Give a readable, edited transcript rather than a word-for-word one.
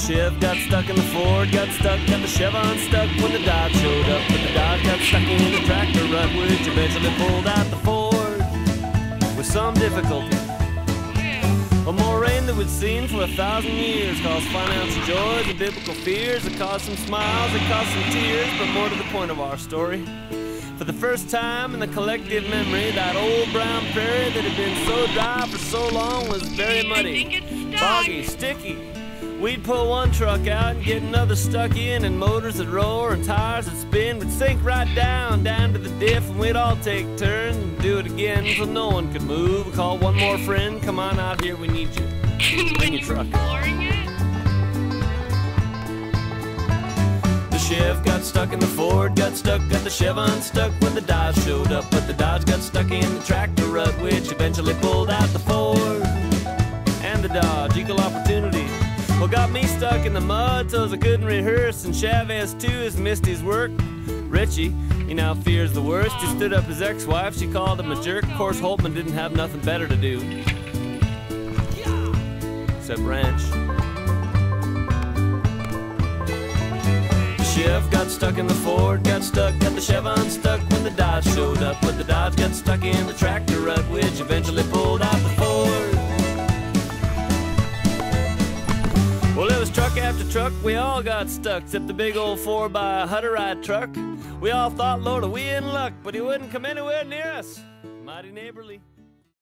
Chev got stuck in the Ford, got stuck, got the Chevron stuck when the Dodge showed up. But the Dodge got stuck in the tractor rut, which eventually pulled out the Ford with some difficulty. Well, more rain than we'd seen for 1,000 years caused financial joys and biblical fears. It caused some smiles, it caused some tears, but more to the point of our story. For the first time in the collective memory, that old brown prairie that had been so dry for so long was very muddy, foggy, sticky. We'd pull one truck out and get another stuck in, and motors that roar and tires that spin would sink right down to the diff, and we'd all take turns and do it again until no one could move. We'd call one more friend, come on out here, we need you. Bring your truck. The Chev got stuck in the Ford, got stuck, got the Chevron stuck when the Dodge showed up. But the Dodge got stuck in the tractor rut, which eventually pulled out the Ford and the Dodge. Equal opportunity. Well, got me stuck in the mud so I couldn't rehearse, and Chavez too has missed his work. Richie, he now fears the worst. He stood up his ex-wife, she called him a jerk. Of course, Holtman didn't have nothing better to do except ranch. The Chev got stuck in the Ford, got stuck, got the Chevron stuck when the Dodge showed up. But the Dodge got stuck in the tractor rut, which eventually pulled out the Ford. Well, it was truck after truck, we all got stuck, except the big old 4x100 truck. We all thought, Lord, are we in luck? But he wouldn't come anywhere near us. Mighty neighborly.